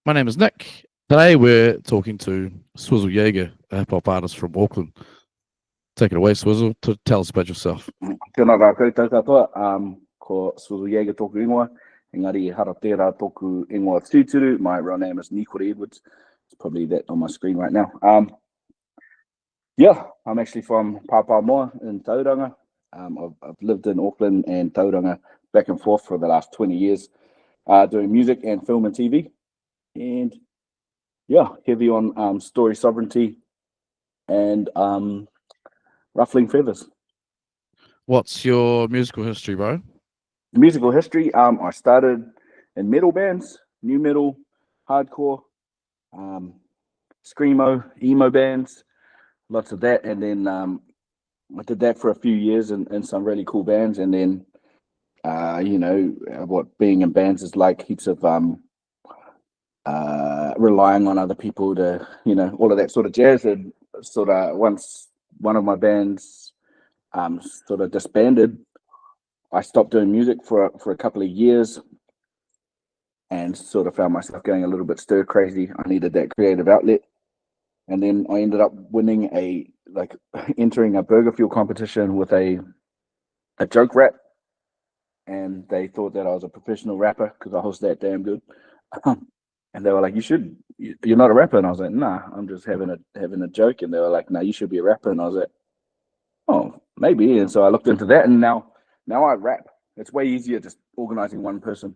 My name is Nick. Today we're talking to Swizl Jager, a hip-hop artist from Auckland. Take it away, Swizl, to tell us about yourself. Tēnā rā koutou katoa, ko Swizl Jager tōku ingoa, engari Aotearoa tōku ingoa tūturu. My real name is Nikora Edwards. It's probably that on my screen right now. Yeah, I'm actually from Papamoa in Tauranga. I've lived in Auckland and Tauranga back and forth for the last 20 years, doing music and film and TV. And yeah, heavy on story sovereignty and ruffling feathers. What's your musical history, bro? Musical history, I started in metal bands, new metal, hardcore, screamo, emo bands, lots of that. And then I did that for a few years in some really cool bands. And then, you know, what being in bands is like, heaps of relying on other people to, you know, all of that sort of jazz. And sort of once one of my bands sort of disbanded, I stopped doing music for a couple of years and sort of found myself going a little bit stir crazy. I needed that creative outlet. And then I ended up winning entering a burger fuel competition with a joke rap. And they thought that I was a professional rapper because I was that damn good. And they were like, you're not a rapper. And I was like, nah, I'm just having a joke. And they were like, no, you should be a rapper. And I was like, oh, maybe. And so I looked into that, and now I rap. It's way easier just organizing one person.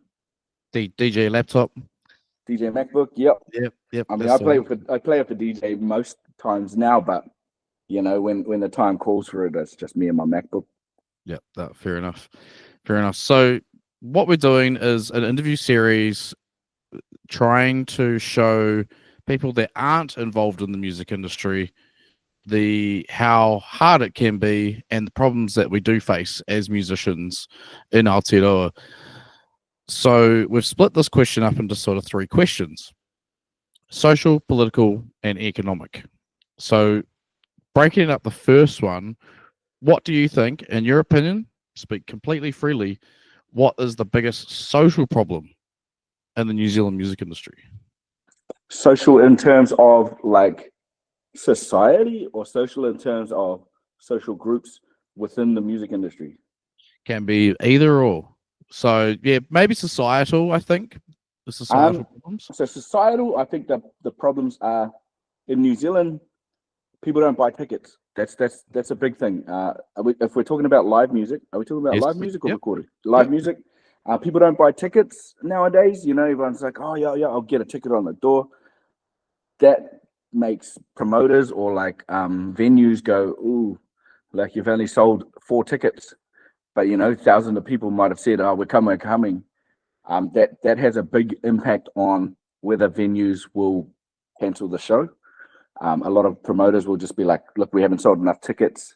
DJ laptop. DJ MacBook, yep. I mean, I play with the DJ most times now, but you know, when the time calls for it, it's just me and my MacBook. Yep, fair enough. Fair enough. So what we're doing is an interview series trying to show people that aren't involved in the music industry how hard it can be and the problems that we do face as musicians in Aotearoa. So we've split this question up into sort of three questions: social, political, and economic. So breaking up the first one, what do you think, in your opinion, speak completely freely, what is the biggest social problem in the New Zealand music industry? Social in terms of like society, or social in terms of social groups within the music industry? Can be either or. So yeah, maybe societal. I think the societal problems. So societal, I think that the problems are in New Zealand. People don't buy tickets. That's a big thing. If we're talking about live music, are we talking about live music or recording? Live music. People don't buy tickets nowadays. You know, everyone's like, oh yeah, I'll get a ticket on the door. That makes promoters or like venues go, ooh, like you've only sold 4 tickets, but you know, thousands of people might have said, oh, we're coming. That has a big impact on whether venues will cancel the show. A lot of promoters will just be like, look, we haven't sold enough tickets,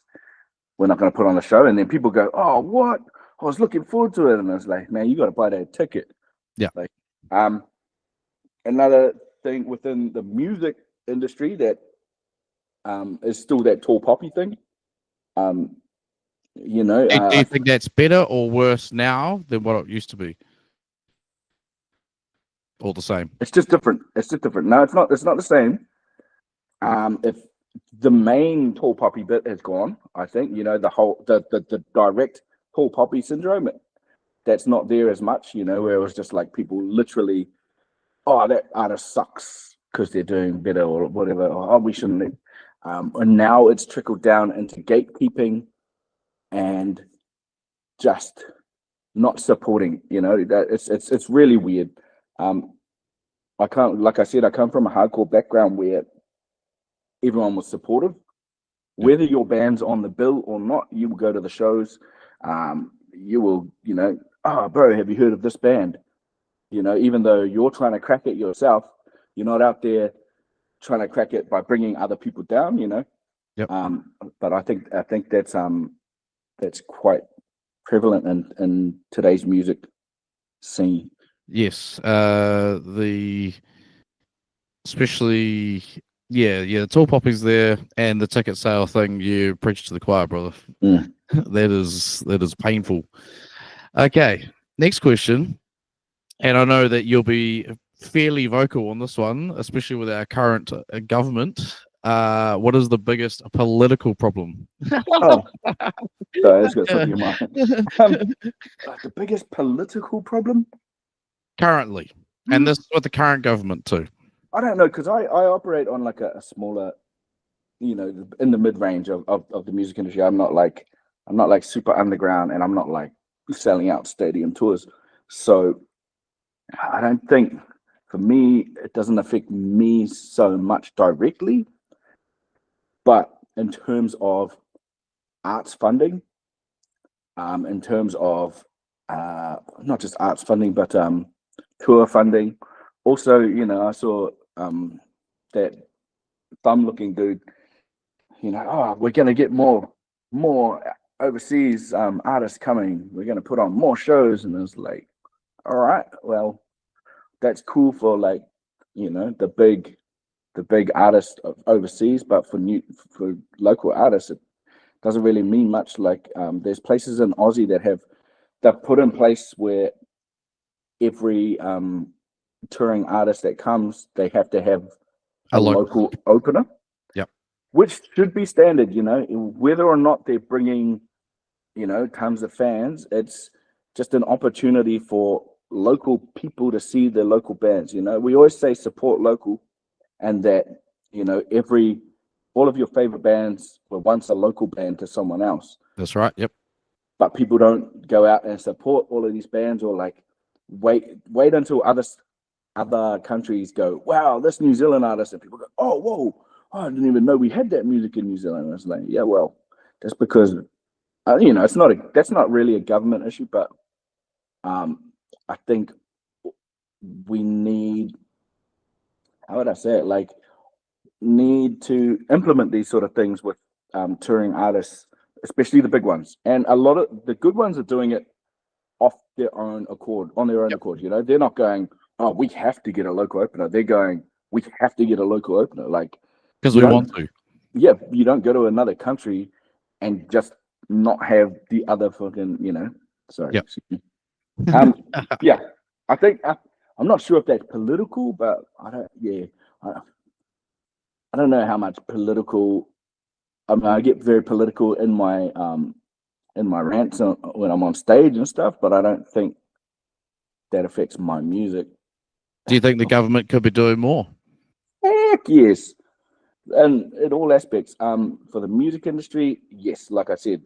we're not going to put on the show. And then people go, oh, what? I was looking forward to it. And I was like, man, you got to buy that ticket. Yeah. Like, another thing within the music industry that is still that tall poppy thing. You know, do you think that's better or worse now than what it used to be? All the same. It's just different. No, it's not the same. If the main tall poppy bit has gone, I think, you know, the direct tall poppy syndrome, that's not there as much, you know, where it was just like people literally, oh, that artist sucks because they're doing better or whatever, or, oh, we shouldn't. And now it's trickled down into gatekeeping and just not supporting, you know, that it's really weird. I come from a hardcore background where everyone was supportive. Whether your band's on the bill or not, you will go to the shows. You will, you know, oh, bro, have you heard of this band? You know, even though you're trying to crack it yourself, you're not out there trying to crack it by bringing other people down, you know. Yep. But I think that's quite prevalent in today's music scene. Yes, especially the tall poppies there and the ticket sale thing. You preach to the choir, brother. That is painful. Okay, next question, and I know that you'll be fairly vocal on this one, especially with our current government. What is the biggest political problem? Oh, sorry, that's got something in mind. The biggest political problem? Currently, and this is with the current government too. I don't know, because I operate on like a smaller, in the mid range of the music industry. I'm not like super underground, and I'm not like selling out stadium tours. So I don't think, for me, it doesn't affect me so much directly. But in terms of arts funding, in terms of not just arts funding, but tour funding. Also, I saw that thumb-looking dude. We're gonna get more overseas artists coming. We're gonna put on more shows, and it's like, all right, well, that's cool for like, the big artists overseas, but for local artists, it doesn't really mean much. Like, there's places in Aussie they've put in place where every touring artist that comes, they have to have a local opener. Yep. Which should be standard, whether or not they're bringing, tons of fans. It's just an opportunity for local people to see their local bands. We always say support local, and that, all of your favorite bands were once a local band to someone else. That's right. Yep. But people don't go out and support all of these bands, or like wait until other countries go, wow, this New Zealand artist, and people go, oh, whoa, I didn't even know we had that music in New Zealand. And it's like, yeah, well, that's because that's not really a government issue, but I think we need, how would I say it, like, need to implement these sort of things with touring artists, especially the big ones. And a lot of the good ones are doing it off their own accord, on their own accord. They're not going, oh, we have to get a local opener. They're going, we have to get a local opener, like, because we want to. Yeah, you don't go to another country and just not have the other fucking, sorry. Yep. Yeah, I think I'm not sure if that's political, but I don't know how much political. I mean, I get very political in my rants when I'm on stage and stuff, but I don't think that affects my music. Do you think the government could be doing more? Heck yes, and in all aspects. For the music industry, yes, like I said,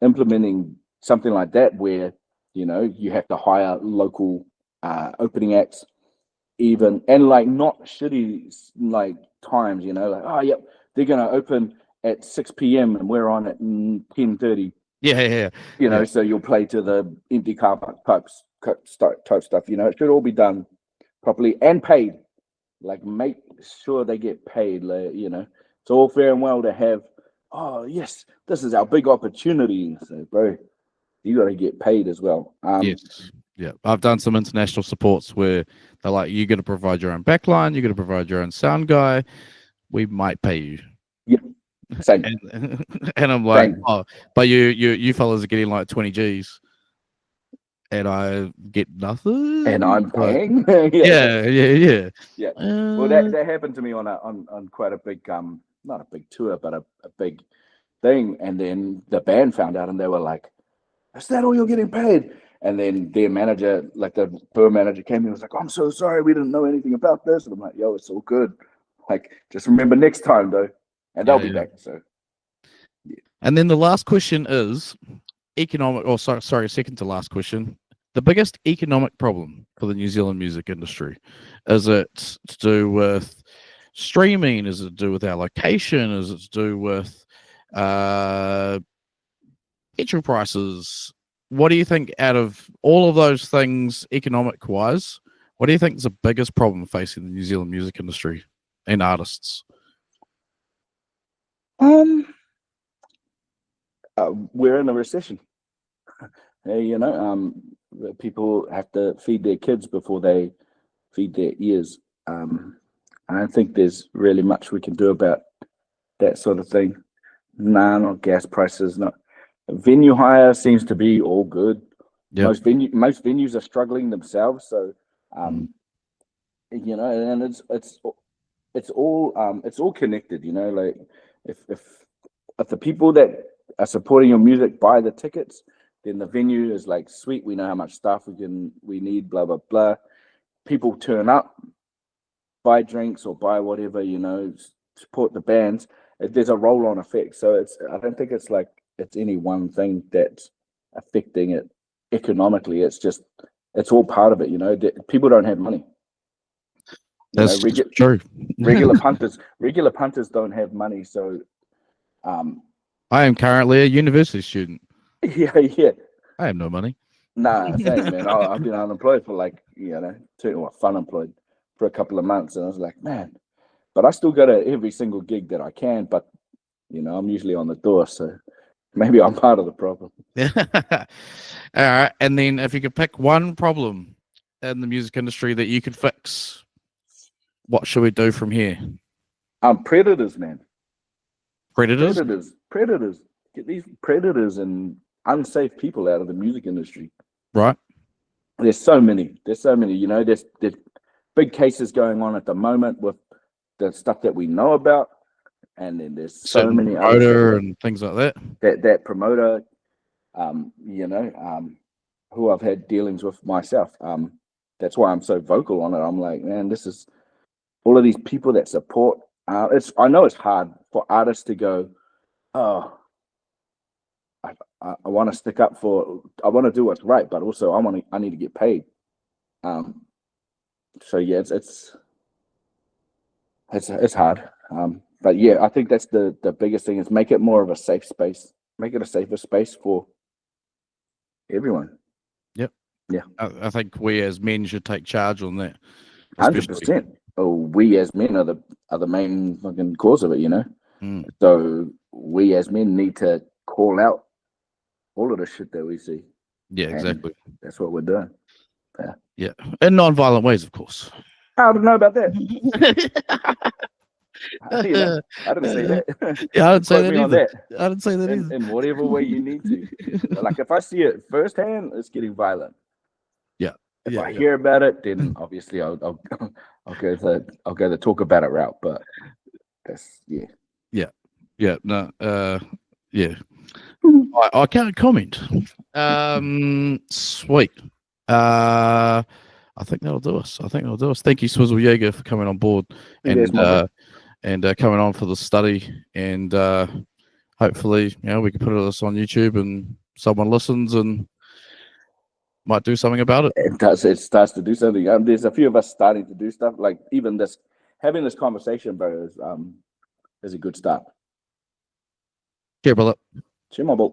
implementing something like that where you have to hire local opening acts, even, and like not shitty like times. Like, oh yep, they're gonna open at 6 p.m. and we're on at 10:30. Yeah. So you'll play to the empty car park type stuff. It should all be done properly and paid. Like, make sure they get paid. Like, it's all fair and well to have, oh yes, this is our big opportunity. So, bro, you got to get paid as well. Yes. Yeah. I've done some international supports where they're like, you're going to provide your own backline, you're going to provide your own sound guy. We might pay you. Yep. Same. And I'm like, oh, but you fellas are getting like 20 G's. And I get nothing. And I'm paying. Yeah. Well, that happened to me on quite a big not a big tour, but a big thing. And then the band found out, and they were like, "Is that all you're getting paid?" And then their manager, like the tour manager, came in and was like, "I'm so sorry, we didn't know anything about this." And I'm like, "Yo, it's all good. Like, just remember next time, though." And they'll be back. So. Yeah. And then the last question is economic. Oh, sorry, second to last question. The biggest economic problem for the New Zealand music industry, is it to do with streaming? Is it to do with our location? Is it to do with petrol prices? What do you think, out of all of those things, economic wise, what do you think is the biggest problem facing the New Zealand music industry and artists? We're in a recession. People have to feed their kids before they feed their ears. I don't think there's really much we can do about that sort of thing. Nah, not gas prices. Not venue hire seems to be all good. Yep. Most venues are struggling themselves, so you know, and it's all connected, you know. Like if the people that are supporting your music buy the tickets, then the venue is like, sweet, we know how much staff we need, blah blah blah. People turn up, buy drinks or buy whatever, you know, support the bands. There's a roll-on effect. So I don't think it's like it's any one thing that's affecting it economically. It's all part of it, you know. People don't have money. You know, That's true. regular punters don't have money. So I am currently a university student. yeah. I have no money. Nah, same, man. I've been unemployed for like, you know, unemployed for a couple of months, and I was like, man, but I still go to every single gig that I can. But you know, I'm usually on the door, so maybe I'm part of the problem. All right. And then if you could pick one problem in the music industry that you could fix, what should we do from here? Predators, man. Predators? Predators. Get these predators and unsafe people out of the music industry. Right. There's so many. You know, there's big cases going on at the moment with the stuff that we know about, and then there's so many promoter and things like that. That promoter, you know, who I've had dealings with myself. That's why I'm so vocal on it. I'm like, man, this is all of these people that support. I know it's hard for artists to go, oh, I want to stick up for, I want to do what's right, but also I need to get paid. So yeah, it's hard. But yeah, I think that's the biggest thing is make it more of a safe space, make it a safer space for everyone. Yep. Yeah. I think we as men should take charge on that. 100%. Oh, we as men are the main fucking cause of it, you know. So we as men need to call out all of the shit that we see. Yeah, exactly. And that's what we're doing. Yeah, in non-violent ways, of course. I don't know about that. You know, I didn't say that. Yeah, I didn't say that either. I didn't say that either. In whatever way you need to. Like if I see it firsthand, it's getting violent. Yeah. If I hear about it, then obviously I'll go the talk about it route. But that's I can't comment. Sweet. I think that'll do us. Thank you, Swizl Jager, for coming on board and coming on for the study. And hopefully, you know, we can put this on YouTube and someone listens and might do something about it. It starts to do something. There's a few of us starting to do stuff. Like even having this conversation, bro, is a good start. Cheers, brother. Cheers, my boy.